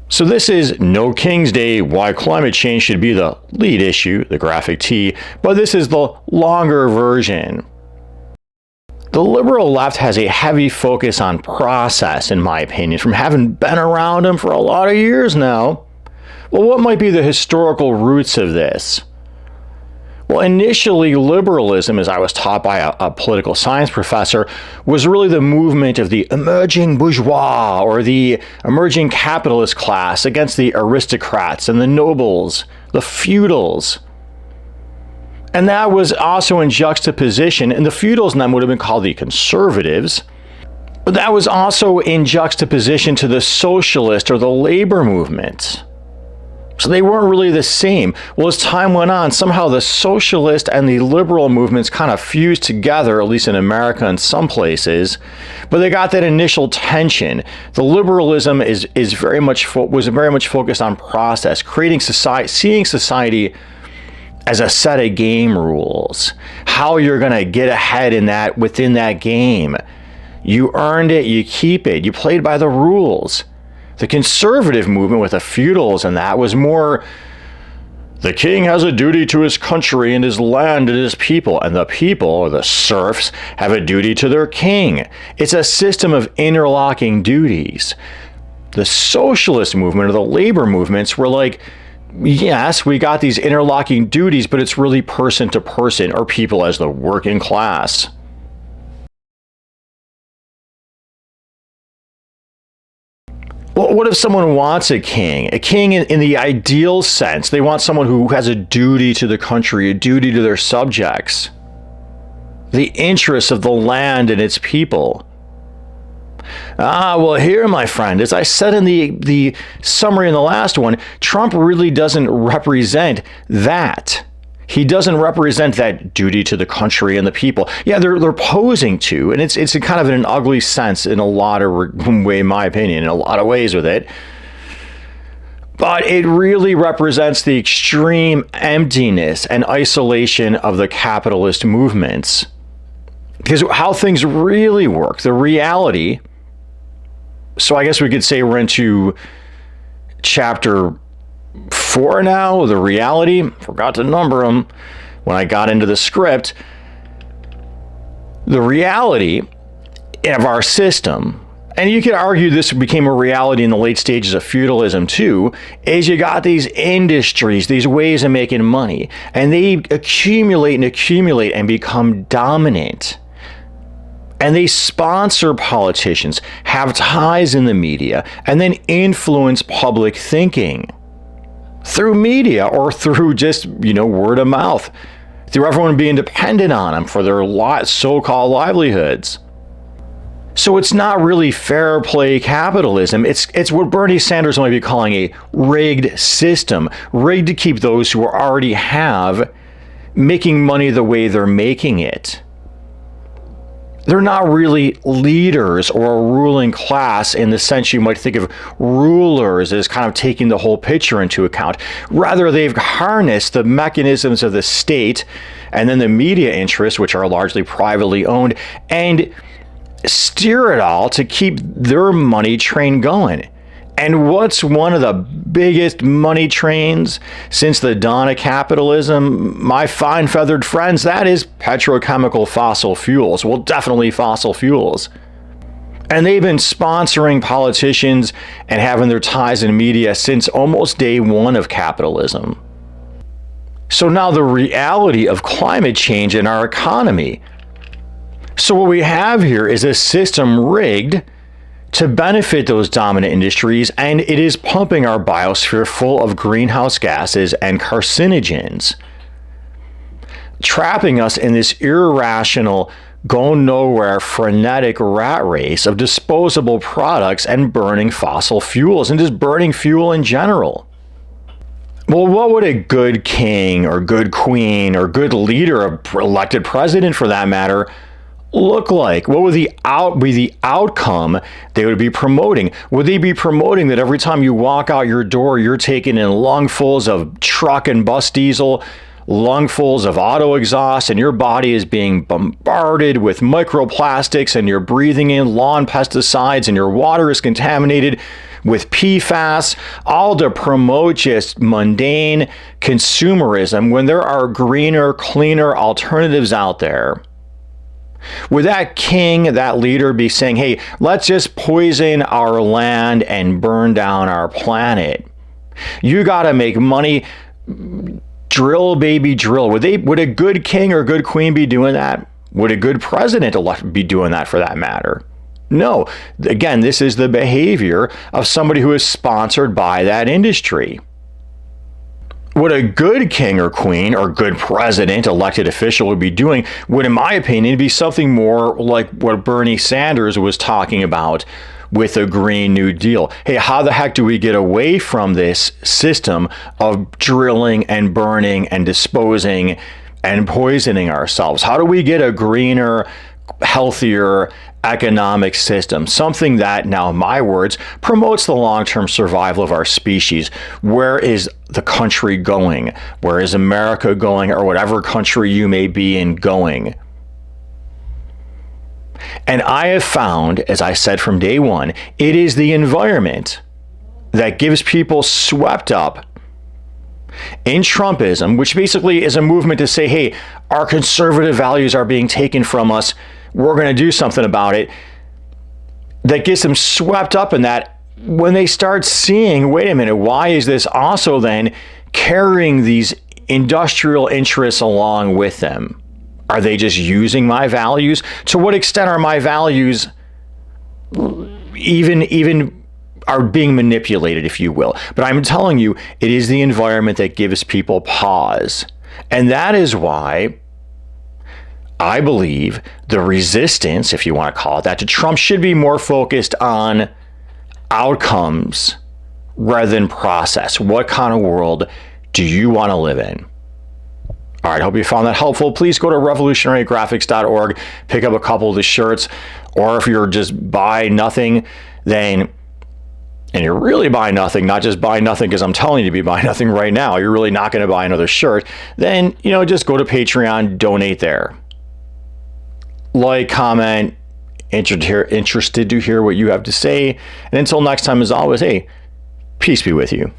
So this is No King's Day, why climate change should be the lead issue, the graphic T, but this is the longer version. The liberal left has a heavy focus on process, in my opinion, from having been around them for a lot of years now. Well, what might be the historical roots of this? Well, initially, liberalism, as I was taught by a political science professor, was really the movement of the emerging bourgeois or the emerging capitalist class against the aristocrats and the nobles, the feudals. And that was also in juxtaposition, and the feudals then would have been called the conservatives, but that was also in juxtaposition to the socialist or the labor movement. So they weren't really the same. Well, as time went on, somehow the socialist and the liberal movements kind of fused together, at least in America and some places, but they got that initial tension. The liberalism was very much focused on process, creating society, seeing society as a set of game rules, how you're going to get ahead within that game. You earned it, you keep it, you played by the rules. The conservative movement with the feudals and that was more, the king has a duty to his country and his land and his people, and the people, or the serfs, have a duty to their king. It's a system of interlocking duties. The socialist movement or the labor movements were like, yes, we got these interlocking duties, but it's really person to person, or people as the working class. Well, what if someone wants a king? A king in the ideal sense. They want someone who has a duty to the country, a duty to their subjects, the interests of the land and its people. Well, here, my friend, as I said in the summary in the last one, Trump really doesn't represent that. He doesn't represent that duty to the country and the people. Yeah, they're posing to, and it's kind of in an ugly sense in a lot of way, in my opinion, in a lot of ways with it. But it really represents the extreme emptiness and isolation of the capitalist movements. Because how things really work, the reality. So I guess we could say we're into chapter 4 now, the reality. Forgot to number them when I got into the script. The reality of our system, and you could argue this became a reality in the late stages of feudalism too, is you got these industries, these ways of making money, and they accumulate and become dominant. And they sponsor politicians, have ties in the media, and then influence public thinking through media or through just, word of mouth, through everyone being dependent on them for their so-called livelihoods. So it's not really fair play capitalism. It's what Bernie Sanders might be calling a rigged system, rigged to keep those who already have making money the way they're making it. They're not really leaders or a ruling class in the sense you might think of rulers as kind of taking the whole picture into account. Rather, they've harnessed the mechanisms of the state and then the media interests, which are largely privately owned, and steer it all to keep their money train going. And what's one of the biggest money trains since the dawn of capitalism, my fine feathered friends? That is petrochemical fossil fuels. Well, definitely fossil fuels. And they've been sponsoring politicians and having their ties in media since almost day one of capitalism. So now the reality of climate change in our economy. So what we have here is a system rigged to benefit those dominant industries, and it is pumping our biosphere full of greenhouse gases and carcinogens, trapping us in this irrational, go nowhere, frenetic rat race of disposable products and burning fossil fuels and just burning fuel in general. Well, what would a good king or good queen or good leader, or elected president for that matter, look like? What would be the outcome they would be promoting? Would they be promoting that every time you walk out your door, you're taking in lungfuls of truck and bus diesel, lungfuls of auto exhaust, and your body is being bombarded with microplastics, and you're breathing in lawn pesticides, and your water is contaminated with PFAS, all to promote just mundane consumerism when there are greener, cleaner alternatives out there. Would that king, that leader, be saying, hey, let's just poison our land and burn down our planet? You got to make money. Drill, baby, drill. Would a good king or good queen be doing that? Would a good president be doing that, for that matter? No. Again, this is the behavior of somebody who is sponsored by that industry. What a good king or queen or good president, elected official would be doing would, in my opinion, be something more like what Bernie Sanders was talking about with the Green New Deal. Hey, how the heck do we get away from this system of drilling and burning and disposing and poisoning ourselves? How do we get a greener, healthier economic system, something that, now in my words, promotes the long-term survival of our species? Where is the country going? Where is America going, or whatever country you may be in going? And I have found, as I said from day one, it is the environment that gives people swept up in Trumpism, which basically is a movement to say, hey, our conservative values are being taken from us. We're going to do something about it. That gets them swept up in that when they start seeing, wait a minute, why is this also then carrying these industrial interests along with them? Are they just using my values? To what extent are my values even are being manipulated, if you will? But I'm telling you, it is the environment that gives people pause. And that is why I believe the resistance, if you want to call it that, to Trump should be more focused on outcomes rather than process. What kind of world do you want to live in? All right, I hope you found that helpful. Please go to revolutionarygraphics.org, pick up a couple of the shirts, or if you're just buy nothing, then, and you're really buying nothing, not just buy nothing because I'm telling you to be buying nothing right now, you're really not going to buy another shirt, then, just go to Patreon, donate there. Like, comment, interested to hear what you have to say. And until next time, as always, hey, peace be with you.